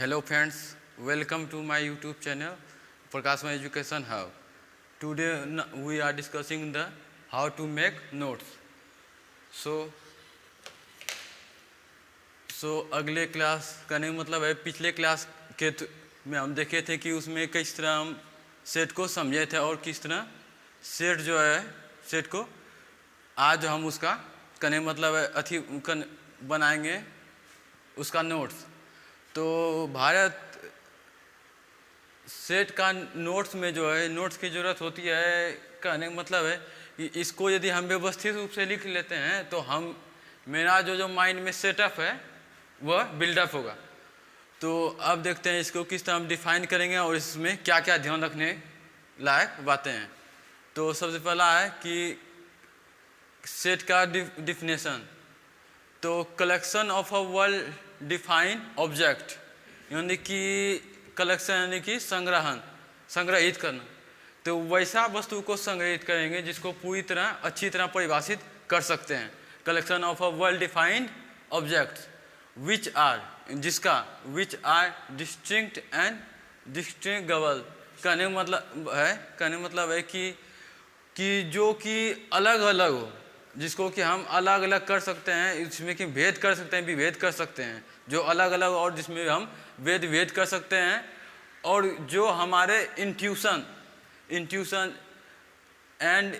Hello friends, welcome to my YouTube channel Prakashma Education Hub. Today we are discussing the how to make notes. So अगले class करने का मतलब है पिछले class के में हम देखे थे कि उसमें किस तरह हम सेट को समझे थे और किस तरह सेट जो है सेट को आज हम उसका करने मतलब है बनाएंगे उसका नोट्स। तो भारत सेट का नोट्स में जो है नोट्स की ज़रूरत होती है। कहने का मतलब है कि इसको यदि हम व्यवस्थित रूप से लिख लेते हैं तो हम मेरा जो माइंड में सेटअप है वह बिल्डअप होगा। तो अब देखते हैं इसको किस तरह हम डिफाइन करेंगे और इसमें क्या क्या ध्यान रखने लायक बातें हैं। तो सबसे पहला है कि सेट का डिफिनेशन। तो collection of a well defined object यानी कि कलेक्शन यानी कि संग्रहित करना। तो वैसा वस्तु को संग्रहित करेंगे जिसको पूरी तरह अच्छी तरह परिभाषित कर सकते हैं। Collection of a well defined objects which are distinct and distinguishable. कहने का मतलब है कि जो कि अलग अलग हो, जिसको कि हम अलग अलग कर सकते हैं, इसमें कि भेद कर सकते हैं, विभेद कर सकते हैं, जो अलग अलग और जिसमें हम भेद कर सकते हैं। और जो हमारे intuition and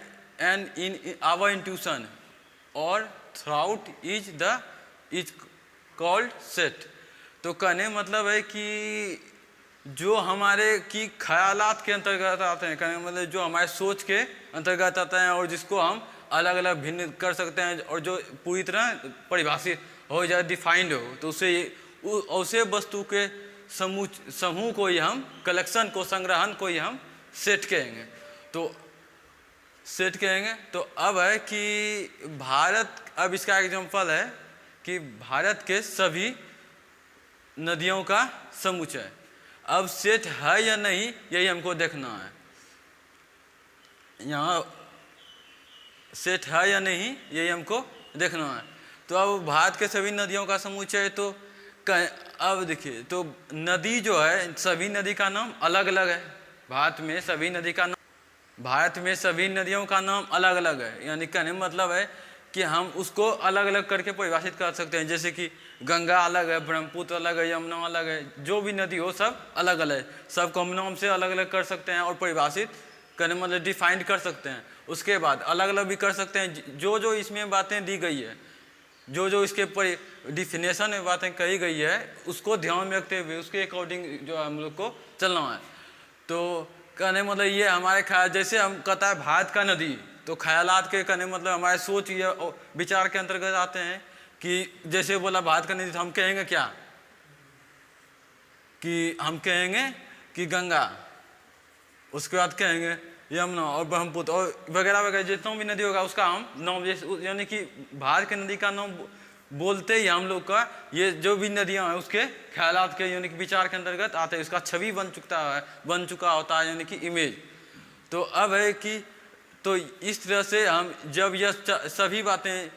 in our intuition और थ्राउट इज कॉल्ड सेट। तो कहने मतलब है कि जो हमारे की ख्यालात के अंतर्गत आते हैं, कहने मतलब जो हमारे सोच के अंतर्गत आते हैं और जिसको हम अलग अलग भिन्न कर सकते हैं और जो पूरी तरह परिभाषित हो जाए, डिफाइंड हो, तो उसे वस्तु के समूह को ही हम कलेक्शन को संग्रहण को ही हम सेट कहेंगे। तो अब है कि भारत, अब इसका एग्जांपल है कि भारत के सभी नदियों का समुच्चय। अब सेट है या नहीं यही हमको देखना है। यहाँ सेट है या नहीं यही हमको देखना है। तो अब भारत के सभी नदियों का समुच्चय, तो अब देखिए, तो नदी जो है सभी नदी का नाम अलग अलग है। भारत में सभी नदियों का नाम अलग अलग है। यानी कहने मतलब है कि हम उसको अलग अलग करके परिभाषित कर सकते हैं। जैसे कि गंगा अलग है, ब्रह्मपुत्र अलग है, यमुना अलग है, जो भी नदी हो सब अलग अलग, सबको हम नाम से अलग अलग कर सकते हैं और परिभाषित करने मतलब डिफाइंड कर सकते हैं। उसके बाद अलग अलग भी कर सकते हैं। जो इसमें बातें दी गई है, जो इसके डिफिनेशन में बातें कही गई है, उसको ध्यान में रखते हुए उसके अकॉर्डिंग जो हम लोग को चलना है। तो कहने मतलब ये हमारे ख्याल, जैसे हम कहता है भारत का नदी, तो ख्यालात के कहने मतलब हमारे सोच या विचार के अंतर्गत आते हैं कि जैसे बोला भारत का नदी, तो हम कहेंगे क्या कि हम कहेंगे कि गंगा, उसके बाद कहेंगे यमुना और ब्रह्मपुत्र और वगैरह वगैरह जितना भी नदी होगा उसका हम नाम, यानी कि भारत की नदी का नाम बोलते ही हम लोग का ये जो भी नदियां हैं उसके ख्यालात के यानी कि विचार के अंतर्गत आते हैं। उसका छवि बन चुका होता है, यानी कि इमेज। तो अब है कि तो इस तरह से हम जब यह सभी बातें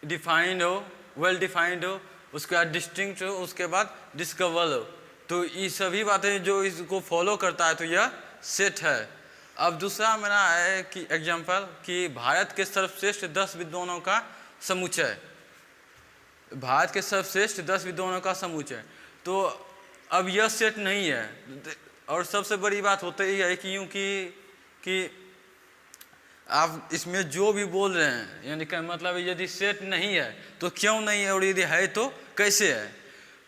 डिफाइंड हो, वेल डिफाइंड हो, उसके बाद डिस्टिंक्ट हो, उसके बाद डिस्कवर हो, तो ये सभी बातें जो इसको फॉलो करता है तो यह सेट है। अब दूसरा मेरा है कि एग्जाम्पल कि भारत के सर्वश्रेष्ठ 10 विद्वानों का समुच्चय। भारत के सर्वश्रेष्ठ 10 विद्वानों का समुच्चय, तो अब यह सेट नहीं है। और सबसे बड़ी बात होती ही है कि आप इसमें जो भी बोल रहे हैं, यानी कि मतलब यदि सेट नहीं है तो क्यों नहीं है, और यदि है तो कैसे है।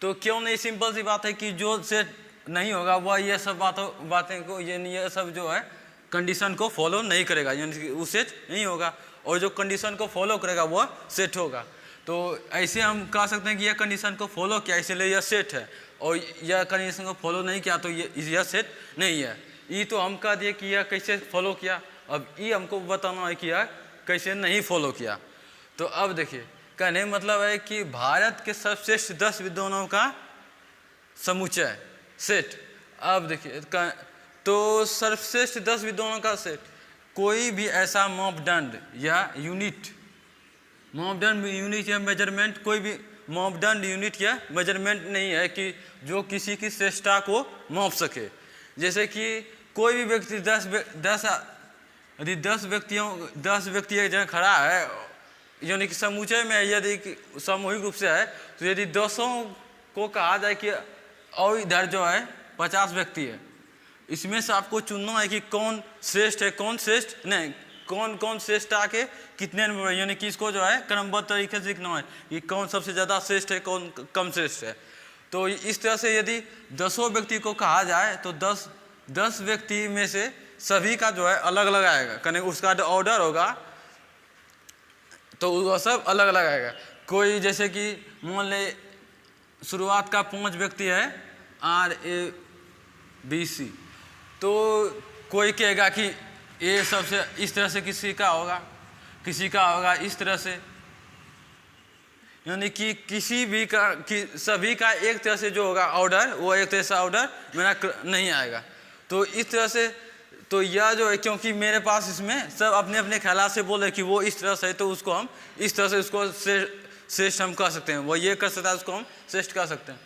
तो क्यों नहीं, सिंपल सी बात है कि जो सेट नहीं होगा वह ये सब बातें को ये सब जो है कंडीशन को फॉलो नहीं करेगा, यानी कि वो सेट नहीं होगा। और जो कंडीशन को फॉलो करेगा वह सेट होगा। तो ऐसे हम कह सकते हैं कि यह कंडीशन को फॉलो किया इसलिए यह सेट है, और यह कंडीशन को फॉलो नहीं किया तो यह सेट नहीं है। ये तो हम कह दिए कि यह कैसे फॉलो किया, अब ये हमको बताना है कि यह कैसे नहीं फॉलो किया। तो अब देखिए, कहने मतलब है कि भारत के सर्वश्रेष्ठ 10 विद्वानों का समुच्चय सेट। अब देखिए, तो सर्वश्रेष्ठ 10 विद्वानों का सेट, कोई भी ऐसा मापदंड या यूनिट या मेजरमेंट कोई भी मापदंड, यूनिट या मेजरमेंट नहीं है कि जो किसी की श्रेष्ठता को माप सके। जैसे कि कोई भी व्यक्ति यदि 10 व्यक्ति एक जगह खड़ा है, यानी कि समूचे में यदि सामूहिक रूप से है, तो यदि 10 को कहा जाए कि और इधर जो है 50 व्यक्ति है, इसमें से आपको चुनना है कि कौन श्रेष्ठ है, कौन श्रेष्ठ नहीं, कौन श्रेष्ठता के कितने नंबर, यानी कि इसको जो है क्रमबद्ध तरीके से लिखना है कि कौन सबसे ज़्यादा श्रेष्ठ है, कौन कम श्रेष्ठ है। तो इस तरह से यदि 10 व्यक्ति को कहा जाए तो 10 व्यक्ति में से सभी का जो है अलग अलग आएगा, कहीं उसका जो ऑर्डर होगा तो वो सब अलग अलग आएगा। कोई जैसे कि मान ले शुरुआत का 5 व्यक्ति है RABC, तो कोई कहेगा कि ये सबसे इस तरह से किसी का होगा इस तरह से, यानी कि किसी भी का सभी का एक तरह से जो होगा ऑर्डर, वो एक तरह से ऑर्डर मेरा नहीं आएगा। तो इस तरह से तो यह जो है, क्योंकि मेरे पास इसमें सब अपने अपने ख्याल से बोल रहे कि वो इस तरह से है, तो उसको हम इस तरह से उसको श्रेष्ठ हम कह सकते हैं, वो ये कर सकता है उसको हम श्रेष्ठ कह सकते हैं।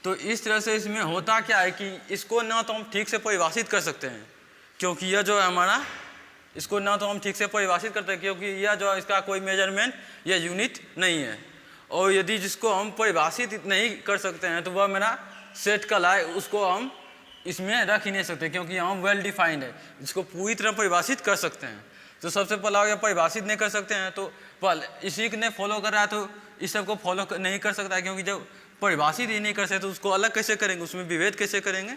तो इस तरह से इसमें होता क्या है कि इसको ना तो हम ठीक से परिभाषित कर सकते हैं, क्योंकि यह जो है हमारा, इसको ना तो हम ठीक से परिभाषित करते हैं क्योंकि यह जो है इसका कोई मेजरमेंट या यूनिट नहीं है। और यदि जिसको हम परिभाषित नहीं कर सकते हैं तो वह मेरा सेट कहलाए, उसको हम इसमें रख ही नहीं सकते, क्योंकि हम वेल डिफाइंड है, जिसको पूरी तरह परिभाषित कर सकते हैं। तो सबसे पहला हो गया परिभाषित नहीं कर सकते हैं, तो इसी ने फॉलो कर रहा है तो इस सब को फॉलो नहीं कर सकता है, क्योंकि जब परिभाषित ही नहीं कर सकते तो उसको अलग कैसे करेंगे, उसमें विभेद कैसे करेंगे।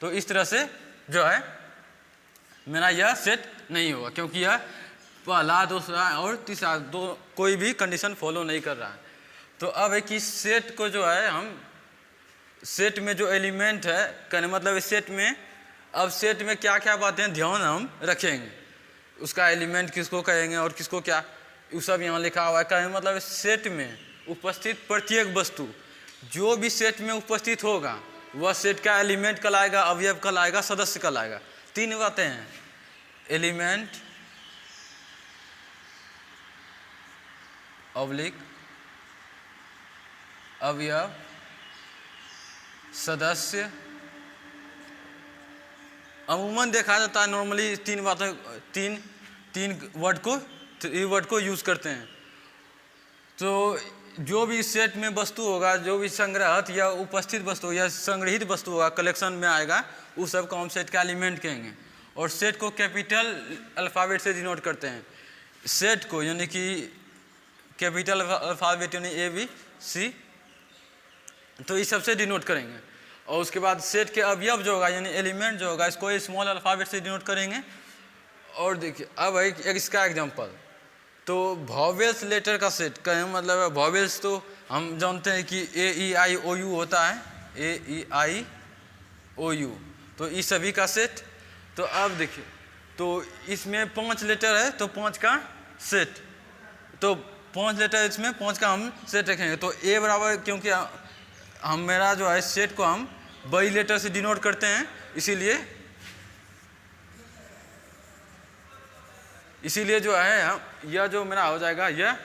तो इस तरह से जो है मेरा यह सेट नहीं होगा, क्योंकि यह पहला, दूसरा और तीसरा कोई भी कंडीशन फॉलो नहीं कर रहा है। तो अब है कि सेट को जो है हम सेट में जो एलिमेंट है, कहने मतलब इस सेट में, अब सेट में क्या क्या बातें ध्यान हम रखेंगे, उसका एलिमेंट किसको कहेंगे और किसको क्या, वो सब यहाँ लिखा हुआ है। कहने मतलब इस सेट में उपस्थित प्रत्येक वस्तु, जो भी सेट में उपस्थित होगा वह सेट का एलिमेंट कहलाएगा, अवयव कहलाएगा, सदस्य कहलाएगा। 3 बातें हैं, एलिमेंट, ऑब्लिक अवयव, सदस्य। अमूमन देखा जाता है नॉर्मली 3 बातें, तीन वर्ड को यूज करते हैं। तो जो भी सेट में वस्तु होगा, जो भी संग्रहित या उपस्थित वस्तु या संग्रहित वस्तु होगा, कलेक्शन में आएगा, उस सब को हम सेट का एलिमेंट कहेंगे। और सेट को कैपिटल अल्फ़ाबेट से डिनोट करते हैं, सेट को, यानी कि कैपिटल अल्फ़ाबेट यानी ABC, तो इस सबसे डिनोट करेंगे। और उसके बाद सेट के अवयव जो होगा यानी एलिमेंट जो होगा, इसको स्मॉल अल्फ़ाबेट से डिनोट करेंगे। और देखिए अब एक इसका एग्जांपल, तो वॉवेल्स लेटर का सेट, कहें मतलब वॉवेल्स तो हम जानते हैं कि AEIOU होता है, AEIOU, तो इस सभी का सेट। तो अब देखिए, तो इसमें 5 लेटर है तो 5 का सेट, तो 5 लेटर इसमें 5 का हम सेट रखेंगे। तो A बराबर, क्योंकि हम मेरा जो है सेट को हम बड़ी लेटर से डिनोट करते हैं, इसीलिए जो है यह जो मेरा हो जाएगा, यह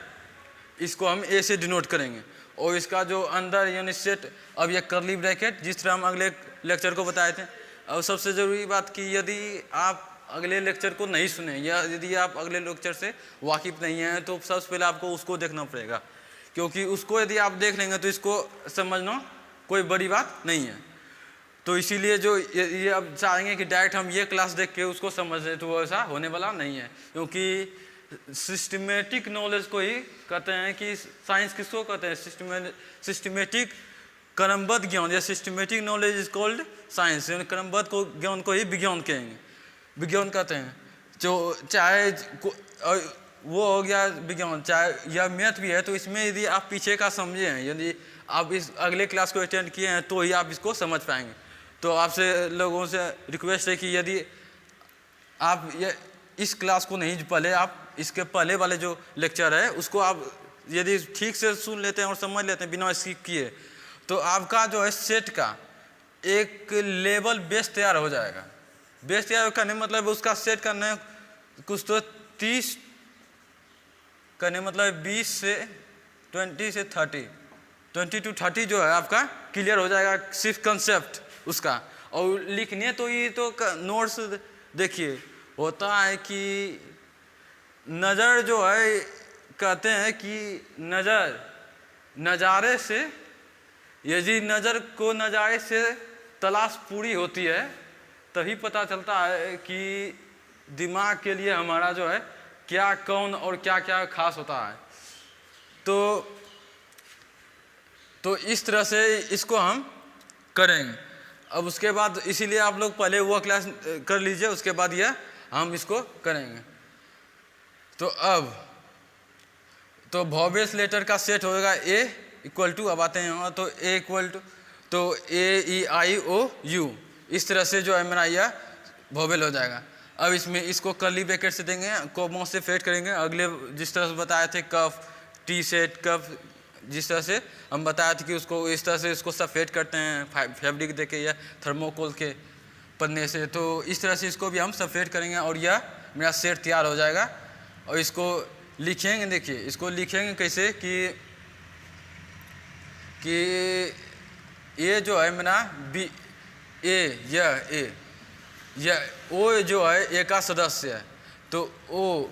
इसको हम A से डिनोट करेंगे। और इसका जो अंदर यानी सेट, अब यह कर्ली ब्रैकेट, जिस तरह हम अगले लेक्चर को बताए थे। और सबसे ज़रूरी बात कि यदि आप अगले लेक्चर को नहीं सुने या यदि आप अगले लेक्चर से वाकिफ़ नहीं हैं, तो सबसे पहले आपको उसको देखना पड़ेगा, क्योंकि उसको यदि आप देख लेंगे तो इसको समझना कोई बड़ी बात नहीं है। तो इसीलिए जो ये अब चाहेंगे कि डायरेक्ट हम ये क्लास देख के उसको समझ लें, तो वो ऐसा होने वाला नहीं है, क्योंकि सिस्टमेटिक नॉलेज को ही कहते हैं कि साइंस किसको कहते हैं, सिस्टमेटिक क्रमबद्ध ज्ञान या systematic knowledge is called science, यानी क्रमबद्ध को ज्ञान को ही विज्ञान कहेंगे, विज्ञान कहते हैं। जो चाहे वो हो गया विज्ञान, चाहे यह मैथ भी है, तो इसमें यदि आप पीछे का समझे हैं, यदि आप इस अगले क्लास को अटेंड किए हैं तो ही आप इसको समझ पाएंगे। तो आपसे लोगों से रिक्वेस्ट है कि यदि आप इस क्लास को नहीं, पहले आप इसके पहले वाले जो लेक्चर है उसको आप यदि ठीक से सुन लेते हैं और समझ लेते हैं बिना स्किप किए, तो आपका जो है सेट का एक लेवल बेस तैयार हो जाएगा। बेस तैयार करने मतलब उसका सेट करने कुछ तो 20 से 30 20 to 30 जो है आपका क्लियर हो जाएगा सिर्फ कंसेप्ट उसका। और लिखने तो ये तो नोट्स देखिए होता है कि नज़र जो है कहते हैं कि नज़ारे से, यदि नज़र को नज़ारे से तलाश पूरी होती है तभी पता चलता है कि दिमाग के लिए हमारा जो है क्या कौन और क्या क्या खास होता है। तो इस तरह से इसको हम करेंगे। अब उसके बाद इसीलिए आप लोग पहले वो क्लास कर लीजिए, उसके बाद यह हम इसको करेंगे। तो अब तो वॉवेल्स लेटर का सेट होगा ए इक्वल टू, अब आते हैं यहाँ तो ए इक्वल टू तो AEIOU, इस तरह से जो है मेरा यह वॉवेल हो जाएगा। अब इसमें इसको कर्ली ब्रैकेट से देंगे, कोमा से फेट करेंगे। अगले जिस तरह से बताए थे कफ टी सेट कफ, जिस तरह से हम बताए थे कि उसको इस तरह से इसको सफ़ेद करते हैं फैब्रिक देके या थर्मोकोल के पन्ने से, तो इस तरह से इसको भी हम सफ़ेद करेंगे और यह मेरा सेट तैयार हो जाएगा। और इसको लिखेंगे, देखिए इसको लिखेंगे कैसे कि ये जो है मेरा बी ए, यह ओ जो है ए का सदस्य है, तो ओ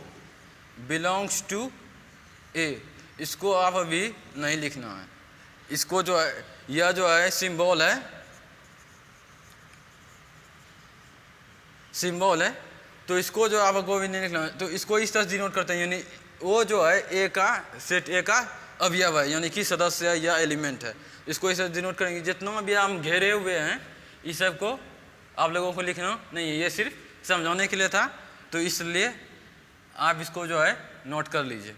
बिलोंग्स टू ए, इसको आप अभी नहीं लिखना है। इसको जो है यह जो है सिंबल है, तो इसको जो आपको भी नहीं लिखना है, तो इसको इस तरह डिनोट करते हैं, यानी वो जो है ए का सेट ए का अवयव है, यानी कि सदस्य है या एलिमेंट है। इसको इस तरह डिनोट करेंगे। जितना भी हम घेरे हुए हैं इस सब को आप लोगों को लिखना नहीं है, ये सिर्फ समझाने के लिए था, तो इसलिए आप इसको जो है नोट कर लीजिए।